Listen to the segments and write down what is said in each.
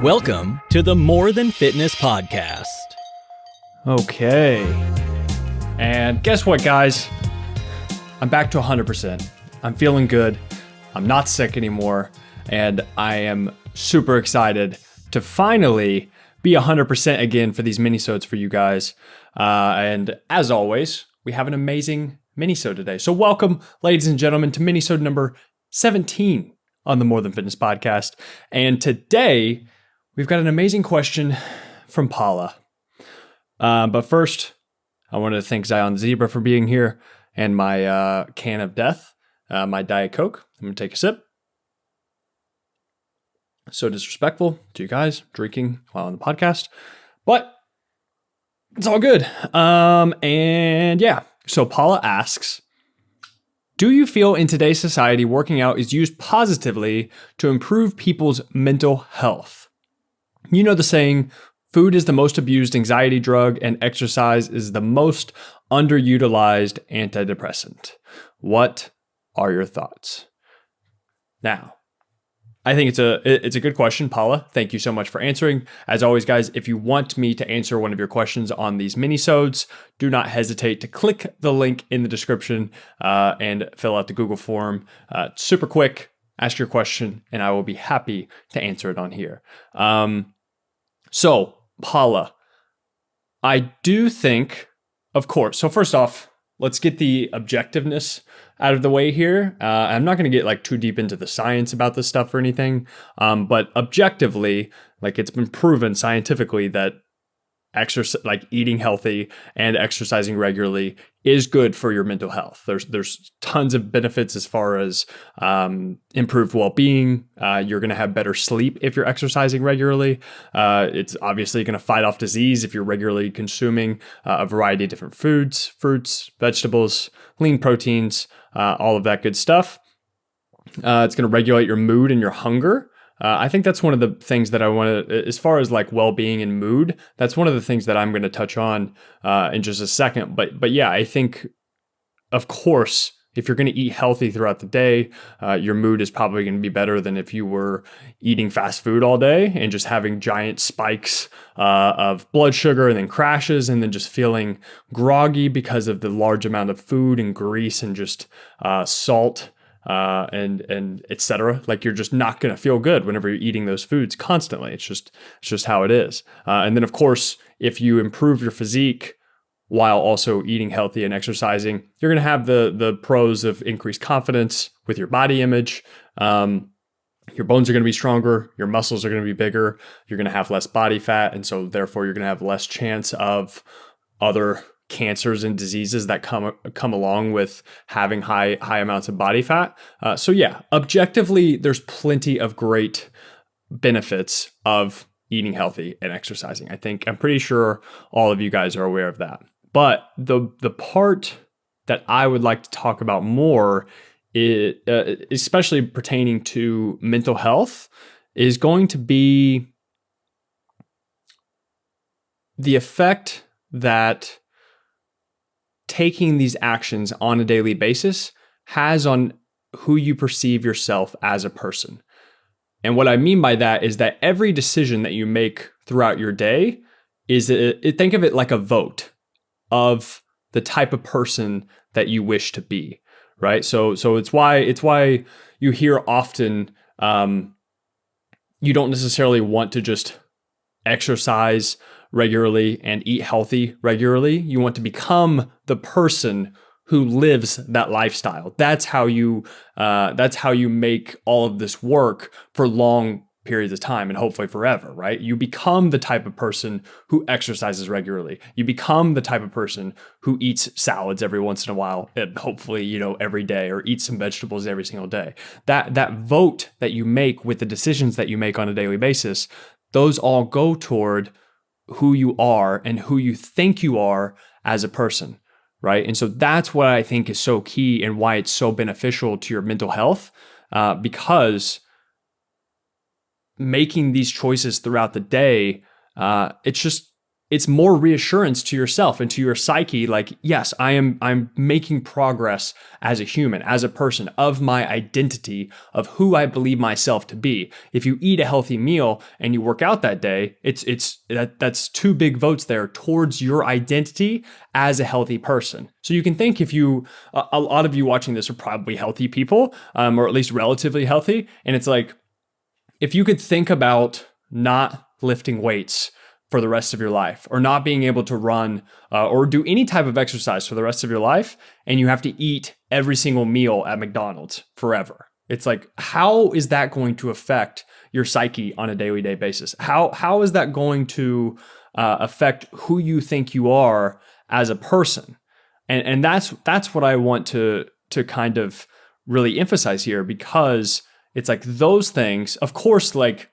Welcome to the More Than Fitness podcast. Okay. And guess what, guys? I'm back to 100%. I'm feeling good. I'm not sick anymore. And I am super excited to finally be 100% again for these minisodes for you guys. And as always, we have an amazing minisode today. So welcome, ladies and gentlemen, to minisode number 17 on the More Than Fitness podcast. And today, we've got an amazing question from Paula. But first, I wanted to thank Zion Zebra for being here and my can of death, my Diet Coke. I'm going to take a sip. So disrespectful to you guys drinking while on the podcast, but it's all good. And yeah, so Paula asks, do you feel in today's society working out is used positively to improve people's mental health? You know the saying, food is the most abused anxiety drug and exercise is the most underutilized antidepressant. What are your thoughts? Now, I think it's a good question, Paula. Thank you so much for answering. As always, guys, if you want me to answer one of your questions on these minisodes, do not hesitate to click the link in the description and fill out the Google form. Super quick, ask your question, and I will be happy to answer it on here. So, Paula, I do think, of course, so first off, let's get the objectiveness out of the way here. I'm not going to get too deep into the science about this stuff or anything, but objectively, it's been proven scientifically that eating healthy and exercising regularly is good for your mental health. There's tons of benefits as far as improved well-being. You're going to have better sleep if you're exercising regularly. It's obviously going to fight off disease if you're regularly consuming a variety of different foods, fruits, vegetables, lean proteins, all of that good stuff. It's going to regulate your mood and your hunger. I think that's one of the things that I want to, as far as well-being and mood, that's one of the things that I'm going to touch on in just a second. But yeah, I think, of course, if you're going to eat healthy throughout the day, your mood is probably going to be better than if you were eating fast food all day and just having giant spikes of blood sugar and then crashes and then just feeling groggy because of the large amount of food and grease and just salt. And et cetera. You're just not going to feel good whenever you're eating those foods constantly. It's just how it is. And then of course, if you improve your physique while also eating healthy and exercising, you're going to have the pros of increased confidence with your body image. Your bones are going to be stronger. Your muscles are going to be bigger. You're going to have less body fat. And so therefore you're going to have less chance of other cancers and diseases that come along with having high amounts of body fat. So yeah, objectively, there's plenty of great benefits of eating healthy and exercising. I'm pretty sure all of you guys are aware of that. But the part that I would like to talk about more, especially pertaining to mental health, is going to be the effect that taking these actions on a daily basis has on who you perceive yourself as a person. And what I mean by that is that every decision that you make throughout your day think of it like a vote of the type of person that you wish to be, right? So it's why you hear often you don't necessarily want to just exercise regularly and eat healthy regularly. You want to become the person who lives that lifestyle. That's how you make all of this work for long periods of time and hopefully forever, right? You become the type of person who exercises regularly. You become the type of person who eats salads every once in a while and hopefully, every day, or eats some vegetables every single day. That vote that you make with the decisions that you make on a daily basis, those all go toward who you are and who you think you are as a person, right? And so that's what I think is so key and why it's so beneficial to your mental health, because making these choices throughout the day, it's more reassurance to yourself and to your psyche. Like, yes, I'm making progress as a human, as a person, of my identity, of who I believe myself to be. If you eat a healthy meal and you work out that day, that's two big votes there towards your identity as a healthy person. So you can think, if you, a lot of you watching this are probably healthy people, or at least relatively healthy. And it's like, if you could think about not lifting weights for the rest of your life, or not being able to run or do any type of exercise for the rest of your life, and you have to eat every single meal at McDonald's forever. It's like, how is that going to affect your psyche on a daily basis? How is that going to affect who you think you are as a person? And that's what I want to kind of really emphasize here, because it's like those things, of course, like,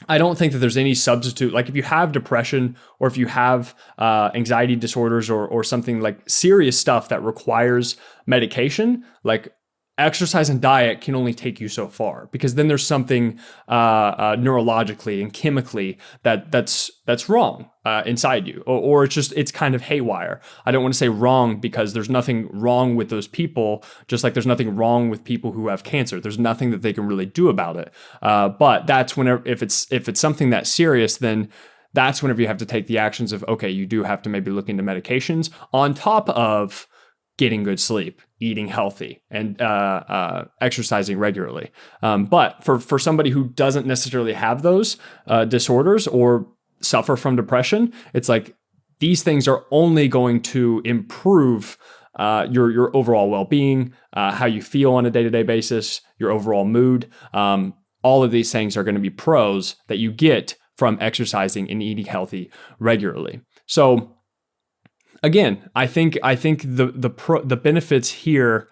I don't think that there's any substitute. Like, if you have depression, or if you have anxiety disorders, or something like serious stuff that requires medication, like, exercise and diet can only take you so far, because then there's something neurologically and chemically that's wrong inside you, or it's kind of haywire. I don't want to say wrong, because there's nothing wrong with those people, just like there's nothing wrong with people who have cancer. There's nothing that they can really do about it. But that's whenever, if it's something that serious, then that's whenever you have to take the actions of, okay, you do have to maybe look into medications on top of getting good sleep, eating healthy, and exercising regularly. But for somebody who doesn't necessarily have those disorders or suffer from depression, it's like, these things are only going to improve your overall well-being, how you feel on a day-to-day basis, your overall mood. All of these things are going to be pros that you get from exercising and eating healthy regularly. So, again, I think the benefits here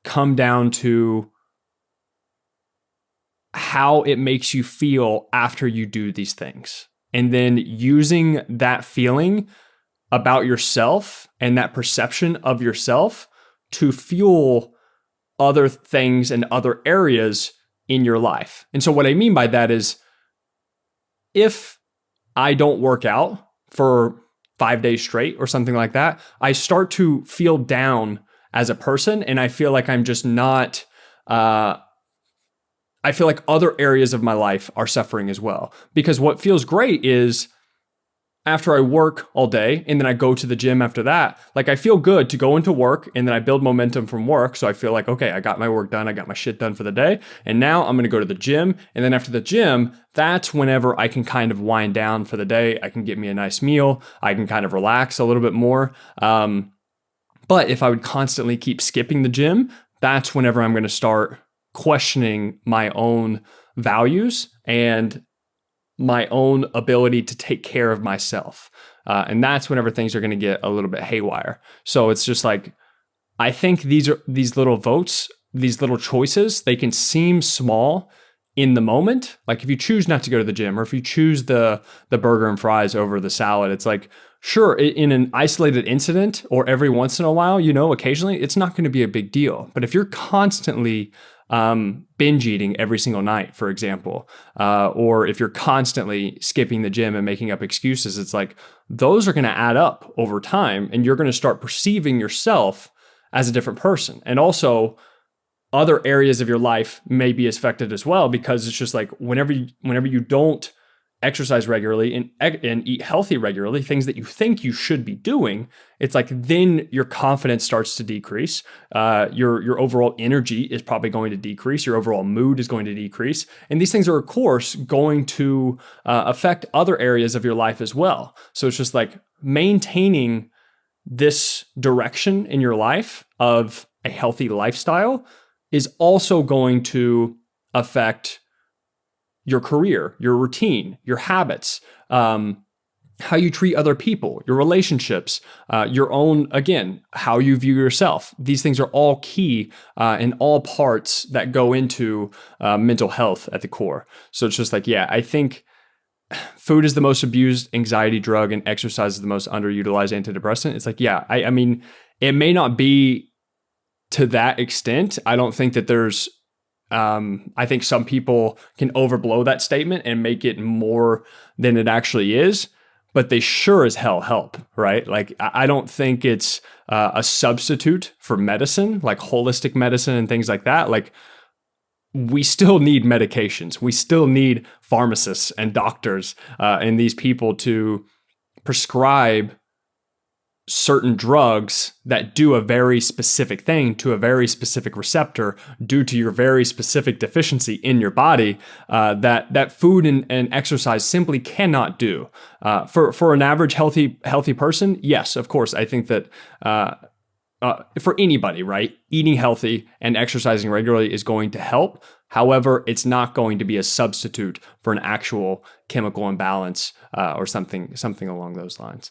come down to how it makes you feel after you do these things, and then using that feeling about yourself and that perception of yourself to fuel other things and other areas in your life. And so what I mean by that is, if I don't work out for 5 days straight or something like that, I start to feel down as a person, and I feel like I'm just not, I feel like other areas of my life are suffering as well. Because what feels great is, after I work all day and then I go to the gym after that, like, I feel good to go into work, and then I build momentum from work. So I feel like, okay, I got my work done. I got my shit done for the day. And now I'm going to go to the gym. And then after the gym, that's whenever I can kind of wind down for the day. I can get me a nice meal. I can kind of relax a little bit more. But if I would constantly keep skipping the gym, that's whenever I'm going to start questioning my own values and my own ability to take care of myself. And that's whenever things are going to get a little bit haywire. So it's just like, I think these little votes, these little choices, they can seem small in the moment. Like, if you choose not to go to the gym, or if you choose the burger and fries over the salad, it's like, sure, in an isolated incident, or every once in a while, occasionally, it's not going to be a big deal. But if you're constantly binge eating every single night, for example, or if you're constantly skipping the gym and making up excuses, it's like, those are going to add up over time, and you're going to start perceiving yourself as a different person. And also, other areas of your life may be affected as well, because it's just like, whenever you don't exercise regularly and eat healthy regularly, things that you think you should be doing, it's like, then your confidence starts to decrease. Your overall energy is probably going to decrease. Your overall mood is going to decrease. And these things are, of course, going to affect other areas of your life as well. So it's just like, maintaining this direction in your life of a healthy lifestyle is also going to affect your career, your routine, your habits, how you treat other people, your relationships, your own, again, how you view yourself. These things are all key and all parts that go into mental health at the core. So it's just like, yeah, I think food is the most abused anxiety drug, and exercise is the most underutilized antidepressant. It's like, yeah, I mean, it may not be to that extent. I don't think that there's, I think some people can overblow that statement and make it more than it actually is. but they sure as hell help, right? Like, I don't think it's a substitute for medicine, like holistic medicine and things like that. Like, we still need medications. We still need pharmacists and doctors and these people to prescribe certain drugs that do a very specific thing to a very specific receptor due to your very specific deficiency in your body that food and exercise simply cannot do. For an average healthy person, yes, of course, I think that for anybody, right, eating healthy and exercising regularly is going to help. However, it's not going to be a substitute for an actual chemical imbalance or something along those lines.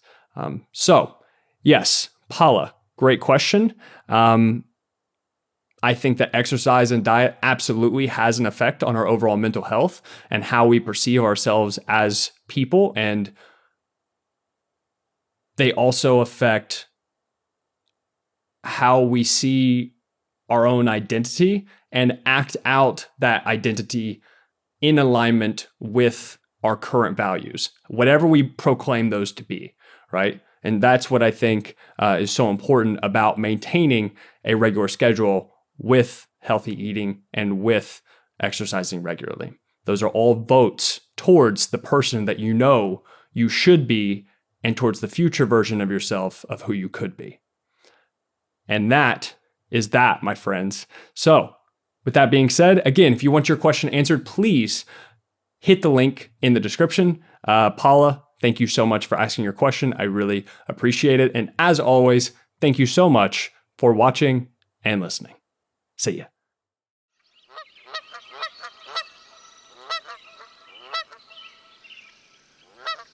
So, yes, Paula, great question. I think that exercise and diet absolutely has an effect on our overall mental health and how we perceive ourselves as people. And they also affect how we see our own identity and act out that identity in alignment with our current values, whatever we proclaim those to be, right? And that's what I think is so important about maintaining a regular schedule with healthy eating and with exercising regularly. Those are all votes towards the person that you know you should be and towards the future version of yourself of who you could be. And that is that, my friends. So with that being said, again, if you want your question answered, please hit the link in the description. Paula, thank you so much for asking your question. I really appreciate it. And as always, thank you so much for watching and listening. See ya.